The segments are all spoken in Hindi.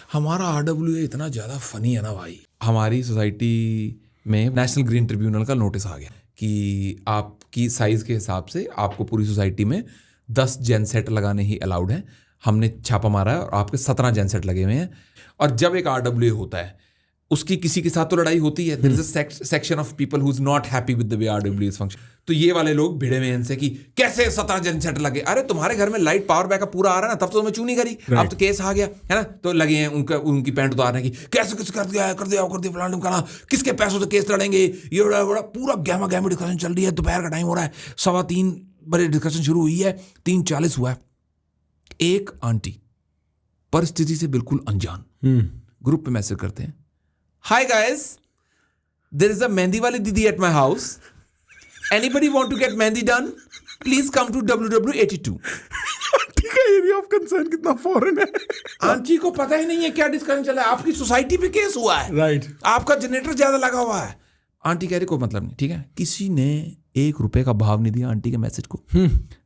हमारा RWA इतना ज़्यादा फनी है ना भाई। हमारी सोसाइटी में नेशनल ग्रीन ट्रिब्यूनल का नोटिस आ गया कि आपकी साइज़ के हिसाब से आपको पूरी सोसाइटी में 10 जेनसेट लगाने ही अलाउड है। हमने छापा मारा है और आपके 17 जेनसेट लगे हुए हैं। और जब एक RWA होता है उसकी किसी के साथ तो लड़ाई होती है। There is a section of people who is not happy with the way RWA is function. तो ये वाले लोग भिड़े हुए इनसे कि कैसे 17 जेनसेट लगे। अरे तुम्हारे घर में लाइट पावर बैकअप पूरा आ रहा है ना, तब तो तुम्हें चू नहीं करी, अब तो केस आ गया है ना। तो लगे हैं उनकी पैंट उतारने की, कैसे किस कर दिया फलाना करना, किसके पैसों से केस लड़ेंगे, ये पूरा गहमा गहमी डिस्कशन चल रही है। दोपहर का टाइम हो रहा है, 3:15 बजे डिस्कशन शुरू हुई है, 3:40 हुआ है। एक आंटी परिस्थिति से बिल्कुल अनजान ग्रुप पे मैसेज करते हैं, hi guys, there is a mehndi वाली दीदी at my house, anybody want to get mehndi done, please come to WW82। Aunty का एरिया ऑफ कंसर्न कितना फॉरेन है। आंटी को पता ही नहीं है क्या डिस्कशन चला है। आपकी सोसाइटी पे केस हुआ है, राइट, आपका जनरेटर ज्यादा लगा हुआ है। आंटी कह रही कोई मतलब नहीं, ठीक है। किसी ने ₹1 का भाव नहीं दिया आंटी के मैसेज को।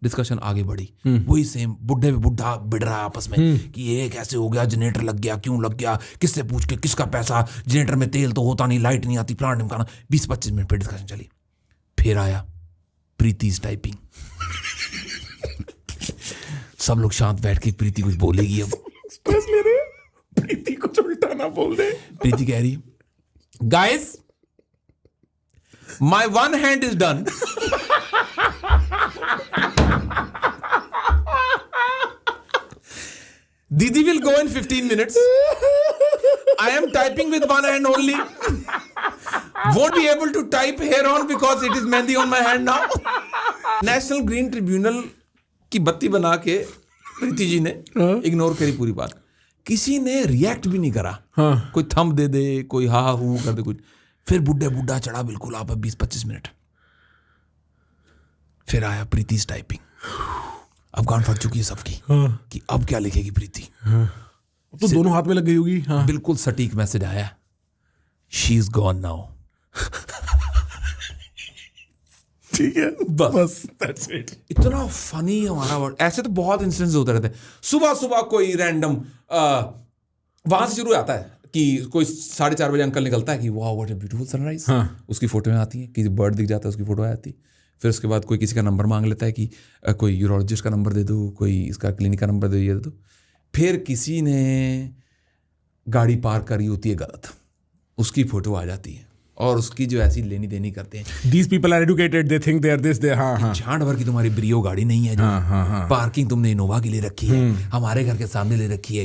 डिस्कशन आगे बढ़ी, वही सेम बुढ़े पे बुढ़ा बिड़ रहा आपस में कि ये कैसे हो गया, जनरेटर लग गया, क्यों लग गया, किससे पूछ के, किसका पैसा, जनरेटर में तेल तो होता नहीं, लाइट नहीं आती, प्लांट निकालना। 20-25 मिनट पे डिस्कशन चली। फिर आया प्रीति's टाइपिंग। सब लोग शांत बैठ के, प्रीति कुछ बोलेगी अब, स्ट्रेस ले रहे हैं, प्रीति कुछ उल्टा ना बोल दे। प्रीति कह रही, guys my one hand is done, Didi will go in 15 minutes. I am typing with one hand only, won't be able to type here on because it is mehndi on my hand now. National Green Tribunal की बत्ती बना के प्रीति जी ने इग्नोर करी पूरी बात। किसी ने रिएक्ट भी नहीं करा। कोई थंब दे दे, कोई हा हू कर दे कुछ। फिर बुढ़ा चढ़ा बिल्कुल आप 20-25 मिनट। फिर आया प्रीति's टाइपिंग। अब गांड फट चुकी है सबकी कि अब क्या लिखेगी प्रीति। तो दोनों हाथ में लग गई होगी। बिल्कुल सटीक मैसेज आया, शी इज गॉन नाउ। ठीक है, बस दैट्स इट। इतना फनी है हमारा वर्ड। ऐसे तो बहुत इंसिडेंट्स होते रहते हैं। सुबह कोई रैंडम वहां से शुरू आता है कि कोई 4:30 बजे अंकल निकलता है कि वाह व्हाट अ ब्यूटीफुल सनराइज। उसकी फोटो में आती है कि बर्ड दिख जाता है, उसकी फोटो आती है। फिर उसके बाद कोई किसी का नंबर मांग लेता है कि कोई यूरोलॉजिस्ट का नंबर दे दो, कोई इसका क्लिनिक का नंबर दे दो। फिर किसी ने गाड़ी पार्क करी होती है गलत, उसकी फोटो आ जाती है और उसकी जो ऐसी लेनी देनी करते हैं। These people are educated, they think they are this, they झांड भर की तुम्हारी ब्रियो गाड़ी नहीं है जो पार्किंग तुमने इनोवा के लिए रखी है, हमारे घर के सामने ले रखी है।